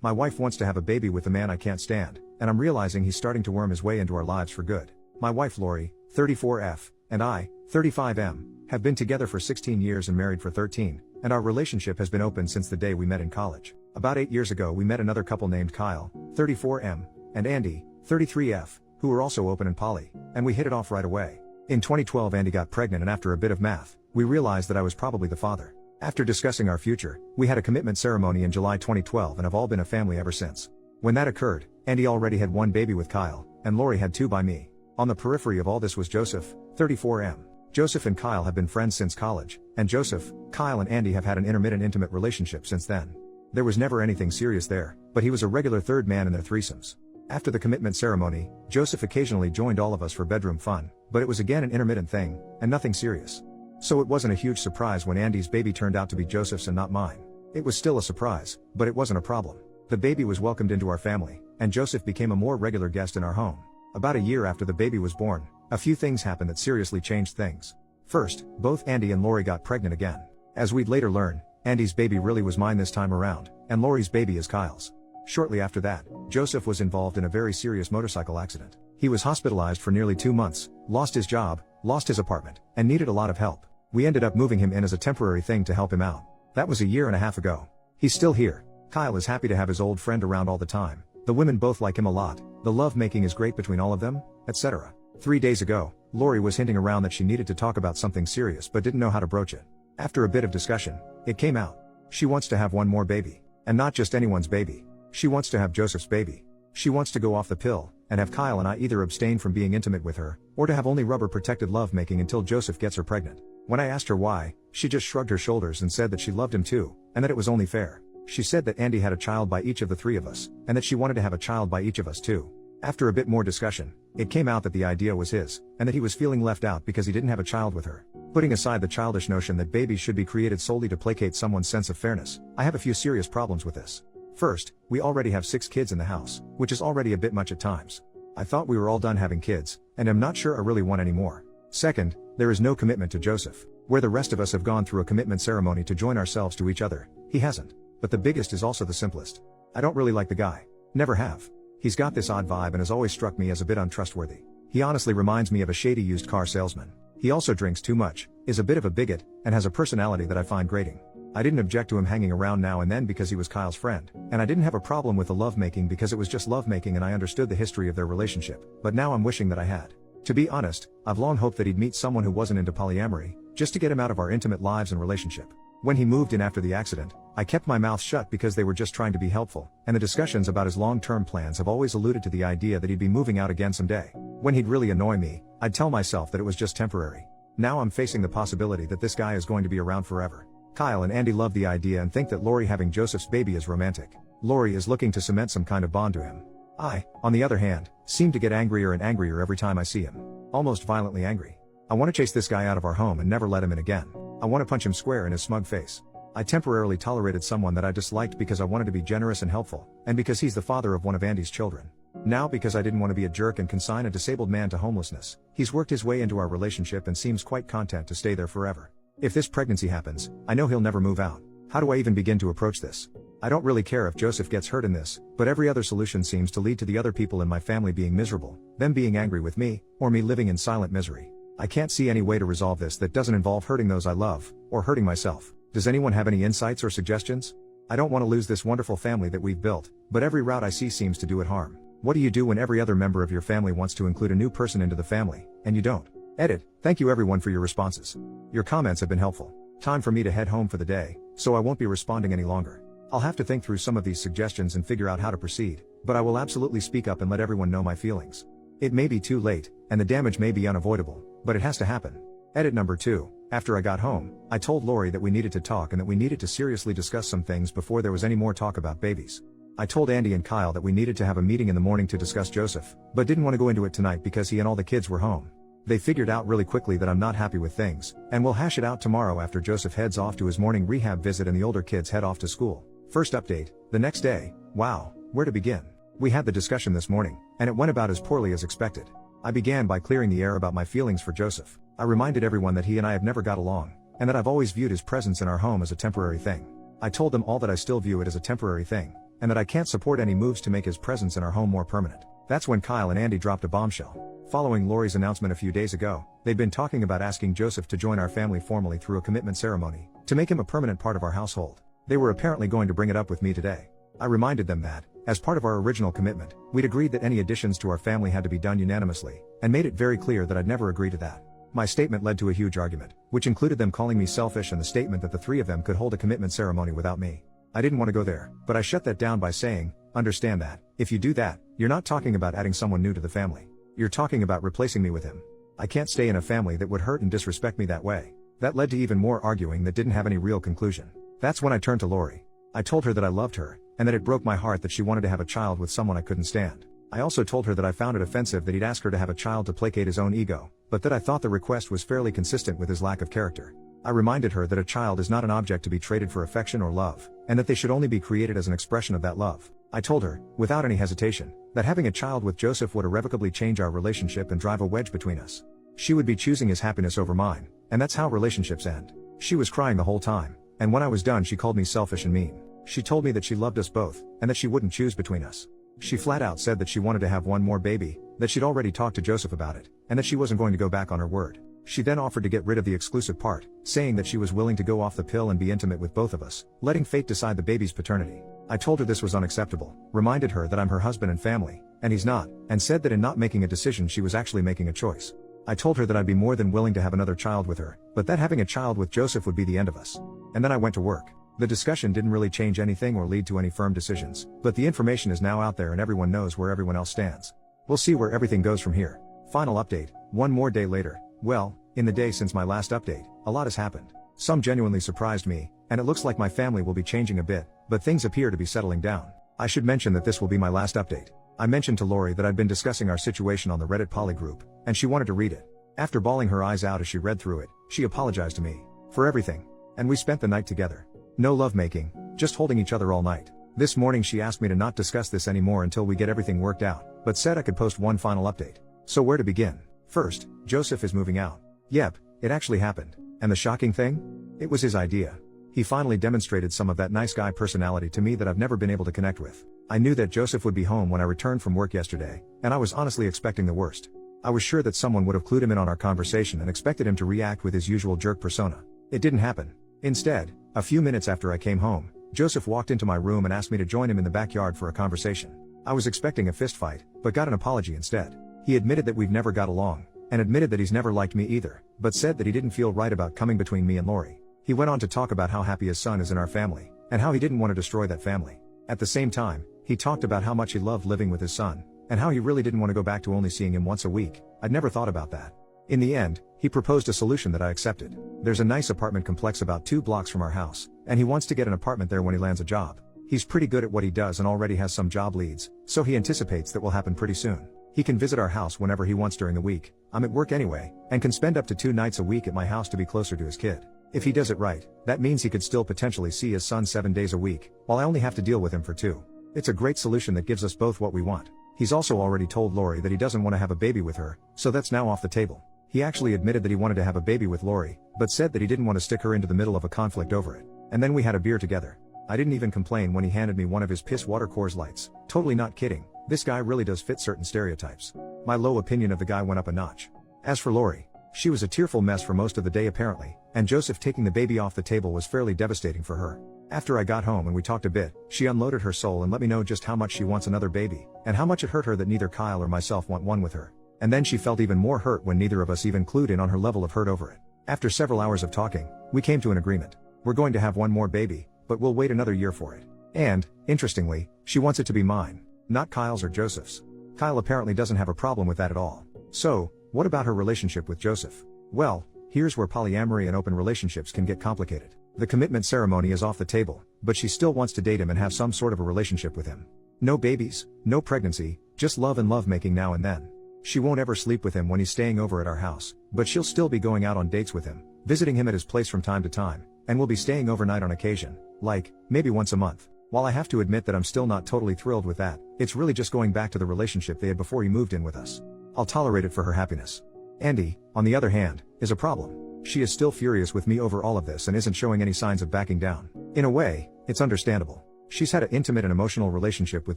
My wife wants to have a baby with a man I can't stand, and I'm realizing he's starting to worm his way into our lives for good. My wife Lori, 34F, and I, 35M, have been together for 16 years and married for 13, and our relationship has been open since the day we met in college. About 8 years ago we met another couple named Kyle, 34M, and Andy, 33F, who were also open and poly, and we hit it off right away. In 2012 Andy got pregnant, and after a bit of math, we realized that I was probably the father. After discussing our future, we had a commitment ceremony in July 2012 and have all been a family ever since. When that occurred, Andy already had one baby with Kyle, and Lori had two by me. On the periphery of all this was Joseph, 34M. Joseph and Kyle have been friends since college, and Joseph, Kyle and Andy have had an intermittent intimate relationship since then. There was never anything serious there, but he was a regular third man in their threesomes. After the commitment ceremony, Joseph occasionally joined all of us for bedroom fun, but it was again an intermittent thing, and nothing serious. So it wasn't a huge surprise when Andy's baby turned out to be Joseph's and not mine. It was still a surprise, but it wasn't a problem. The baby was welcomed into our family, and Joseph became a more regular guest in our home. About a year after the baby was born, a few things happened that seriously changed things. First, both Andy and Lori got pregnant again. As we'd later learn, Andy's baby really was mine this time around, and Lori's baby is Kyle's. Shortly after that, Joseph was involved in a very serious motorcycle accident. He was hospitalized for nearly 2 months, lost his job, lost his apartment, and needed a lot of help. We ended up moving him in as a temporary thing to help him out. That was a year and a half ago. He's still here. Kyle is happy to have his old friend around all the time. The women both like him a lot. The love making is great between all of them, etc. 3 days ago, Lori was hinting around that she needed to talk about something serious but didn't know how to broach it. After a bit of discussion, it came out. She wants to have one more baby. And not just anyone's baby. She wants to have Joseph's baby. She wants to go off the pill, and have Kyle and I either abstain from being intimate with her, or to have only rubber protected love making until Joseph gets her pregnant. When I asked her why, she just shrugged her shoulders and said that she loved him too, and that it was only fair. She said that Andy had a child by each of the three of us, and that she wanted to have a child by each of us too. After a bit more discussion, it came out that the idea was his, and that he was feeling left out because he didn't have a child with her. Putting aside the childish notion that babies should be created solely to placate someone's sense of fairness, I have a few serious problems with this. First, we already have 6 kids in the house, which is already a bit much at times. I thought we were all done having kids, and I'm not sure I really want any more. Second, there is no commitment to Joseph. Where the rest of us have gone through a commitment ceremony to join ourselves to each other, he hasn't. But the biggest is also the simplest. I don't really like the guy. Never have. He's got this odd vibe and has always struck me as a bit untrustworthy. He honestly reminds me of a shady used car salesman. He also drinks too much, is a bit of a bigot, and has a personality that I find grating. I didn't object to him hanging around now and then because he was Kyle's friend, and I didn't have a problem with the lovemaking because it was just lovemaking and I understood the history of their relationship, but now I'm wishing that I had. To be honest, I've long hoped that he'd meet someone who wasn't into polyamory, just to get him out of our intimate lives and relationship. When he moved in after the accident, I kept my mouth shut because they were just trying to be helpful, and the discussions about his long-term plans have always alluded to the idea that he'd be moving out again someday. When he'd really annoy me, I'd tell myself that it was just temporary. Now I'm facing the possibility that this guy is going to be around forever. Kyle and Andy love the idea and think that Lori having Joseph's baby is romantic. Lori is looking to cement some kind of bond to him. I, on the other hand, seem to get angrier and angrier every time I see him. Almost violently angry. I want to chase this guy out of our home and never let him in again. I want to punch him square in his smug face. I temporarily tolerated someone that I disliked because I wanted to be generous and helpful, and because he's the father of one of Andy's children. Now because I didn't want to be a jerk and consign a disabled man to homelessness, he's worked his way into our relationship and seems quite content to stay there forever. If this pregnancy happens, I know he'll never move out. How do I even begin to approach this? I don't really care if Joseph gets hurt in this, but every other solution seems to lead to the other people in my family being miserable, them being angry with me, or me living in silent misery. I can't see any way to resolve this that doesn't involve hurting those I love, or hurting myself. Does anyone have any insights or suggestions? I don't want to lose this wonderful family that we've built, but every route I see seems to do it harm. What do you do when every other member of your family wants to include a new person into the family, and you don't? Edit. Thank you everyone for your responses. Your comments have been helpful. Time for me to head home for the day, so I won't be responding any longer. I'll have to think through some of these suggestions and figure out how to proceed, but I will absolutely speak up and let everyone know my feelings. It may be too late, and the damage may be unavoidable, but it has to happen. Edit number 2. After I got home, I told Lori that we needed to talk and that we needed to seriously discuss some things before there was any more talk about babies. I told Andy and Kyle that we needed to have a meeting in the morning to discuss Joseph, but didn't want to go into it tonight because he and all the kids were home. They figured out really quickly that I'm not happy with things, and we'll hash it out tomorrow after Joseph heads off to his morning rehab visit and the older kids head off to school. First update, the next day. Wow, where to begin? We had the discussion this morning, and it went about as poorly as expected. I began by clearing the air about my feelings for Joseph. I reminded everyone that he and I have never got along, and that I've always viewed his presence in our home as a temporary thing. I told them all that I still view it as a temporary thing, and that I can't support any moves to make his presence in our home more permanent. That's when Kyle and Andy dropped a bombshell. Following Lori's announcement a few days ago, they'd been talking about asking Joseph to join our family formally through a commitment ceremony, to make him a permanent part of our household. They were apparently going to bring it up with me today. I reminded them that, as part of our original commitment, we'd agreed that any additions to our family had to be done unanimously, and made it very clear that I'd never agree to that. My statement led to a huge argument, which included them calling me selfish and the statement that the three of them could hold a commitment ceremony without me. I didn't want to go there, but I shut that down by saying, understand that, if you do that, you're not talking about adding someone new to the family. You're talking about replacing me with him. I can't stay in a family that would hurt and disrespect me that way. That led to even more arguing that didn't have any real conclusion. That's when I turned to Lori. I told her that I loved her, and that it broke my heart that she wanted to have a child with someone I couldn't stand. I also told her that I found it offensive that he'd ask her to have a child to placate his own ego, but that I thought the request was fairly consistent with his lack of character. I reminded her that a child is not an object to be traded for affection or love, and that they should only be created as an expression of that love. I told her, without any hesitation, that having a child with Joseph would irrevocably change our relationship and drive a wedge between us. She would be choosing his happiness over mine, and that's how relationships end. She was crying the whole time, and when I was done she called me selfish and mean. She told me that she loved us both, and that she wouldn't choose between us. She flat out said that she wanted to have one more baby, that she'd already talked to Joseph about it, and that she wasn't going to go back on her word. She then offered to get rid of the exclusive part, saying that she was willing to go off the pill and be intimate with both of us, letting fate decide the baby's paternity. I told her this was unacceptable, reminded her that I'm her husband and family, and he's not, and said that in not making a decision she was actually making a choice. I told her that I'd be more than willing to have another child with her, but that having a child with Joseph would be the end of us. And then I went to work. The discussion didn't really change anything or lead to any firm decisions, but the information is now out there and everyone knows where everyone else stands. We'll see where everything goes from here. Final update, one more day later. Well, in the day since my last update, a lot has happened. Some genuinely surprised me, and it looks like my family will be changing a bit, but things appear to be settling down. I should mention that this will be my last update. I mentioned to Lori that I'd been discussing our situation on the Reddit Poly group, and she wanted to read it. After bawling her eyes out as she read through it, she apologized to me for everything, and we spent the night together. No lovemaking, just holding each other all night. This morning she asked me to not discuss this anymore until we get everything worked out, but said I could post one final update. So where to begin? First, Joseph is moving out. Yep, it actually happened. And the shocking thing? It was his idea. He finally demonstrated some of that nice guy personality to me that I've never been able to connect with. I knew that Joseph would be home when I returned from work yesterday, and I was honestly expecting the worst. I was sure that someone would have clued him in on our conversation and expected him to react with his usual jerk persona. It didn't happen. Instead, a few minutes after I came home, Joseph walked into my room and asked me to join him in the backyard for a conversation. I was expecting a fist fight, but got an apology instead. He admitted that we've never got along, and admitted that he's never liked me either, but said that he didn't feel right about coming between me and Lori. He went on to talk about how happy his son is in our family, and how he didn't want to destroy that family. At the same time, he talked about how much he loved living with his son, and how he really didn't want to go back to only seeing him once a week. I'd never thought about that. In the end, he proposed a solution that I accepted. There's a nice apartment complex about 2 blocks from our house, and he wants to get an apartment there when he lands a job. He's pretty good at what he does and already has some job leads, so he anticipates that will happen pretty soon. He can visit our house whenever he wants during the week. I'm at work anyway, and can spend up to 2 nights a week at my house to be closer to his kid. If he does it right, that means he could still potentially see his son 7 days a week, while I only have to deal with him for 2. It's a great solution that gives us both what we want. He's also already told Lori that he doesn't want to have a baby with her, so that's now off the table. He actually admitted that he wanted to have a baby with Lori, but said that he didn't want to stick her into the middle of a conflict over it. And then we had a beer together. I didn't even complain when he handed me one of his piss water Coors Lights. Totally not kidding, this guy really does fit certain stereotypes. My low opinion of the guy went up a notch. As for Lori, she was a tearful mess for most of the day apparently, and Joseph taking the baby off the table was fairly devastating for her. After I got home and we talked a bit, she unloaded her soul and let me know just how much she wants another baby, and how much it hurt her that neither Kyle or myself want one with her. And then she felt even more hurt when neither of us even clued in on her level of hurt over it. After several hours of talking, we came to an agreement. We're going to have one more baby, but we'll wait another year for it. And, interestingly, she wants it to be mine, not Kyle's or Joseph's. Kyle apparently doesn't have a problem with that at all. So, what about her relationship with Joseph? Well, here's where polyamory and open relationships can get complicated. The commitment ceremony is off the table, but she still wants to date him and have some sort of a relationship with him. No babies, no pregnancy, just love and lovemaking now and then. She won't ever sleep with him when he's staying over at our house, but she'll still be going out on dates with him, visiting him at his place from time to time, and will be staying overnight on occasion, like, maybe once a month. While I have to admit that I'm still not totally thrilled with that, it's really just going back to the relationship they had before he moved in with us. I'll tolerate it for her happiness. Andy, on the other hand, is a problem. She is still furious with me over all of this and isn't showing any signs of backing down. In a way, it's understandable. She's had an intimate and emotional relationship with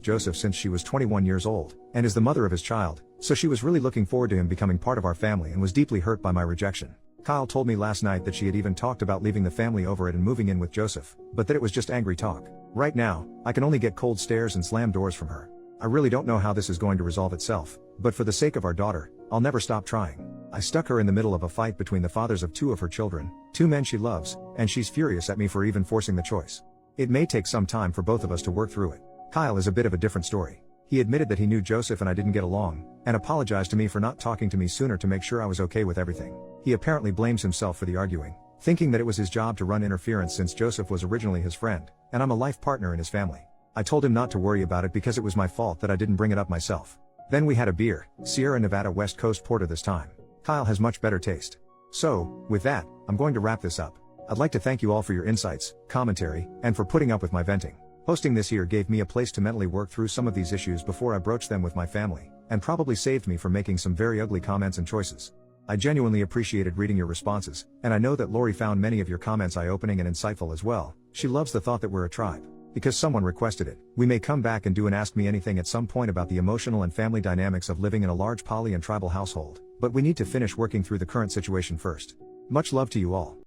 Joseph since she was 21 years old, and is the mother of his child, so she was really looking forward to him becoming part of our family and was deeply hurt by my rejection. Kyle told me last night that she had even talked about leaving the family over it and moving in with Joseph, but that it was just angry talk. Right now, I can only get cold stares and slam doors from her. I really don't know how this is going to resolve itself, but for the sake of our daughter, I'll never stop trying. I stuck her in the middle of a fight between the fathers of two of her children, two men she loves, and she's furious at me for even forcing the choice. It may take some time for both of us to work through it. Kyle is a bit of a different story. He admitted that he knew Joseph and I didn't get along, and apologized to me for not talking to me sooner to make sure I was okay with everything. He apparently blames himself for the arguing, thinking that it was his job to run interference since Joseph was originally his friend, and I'm a life partner in his family. I told him not to worry about it because it was my fault that I didn't bring it up myself. Then we had a beer, Sierra Nevada West Coast Porter this time. Kyle has much better taste. So, with that, I'm going to wrap this up. I'd like to thank you all for your insights, commentary, and for putting up with my venting. Hosting this here gave me a place to mentally work through some of these issues before I broached them with my family, and probably saved me from making some very ugly comments and choices. I genuinely appreciated reading your responses, and I know that Lori found many of your comments eye-opening and insightful as well. She loves the thought that we're a tribe. Because someone requested it, we may come back and do an Ask Me Anything at some point about the emotional and family dynamics of living in a large poly and tribal household, but we need to finish working through the current situation first. Much love to you all.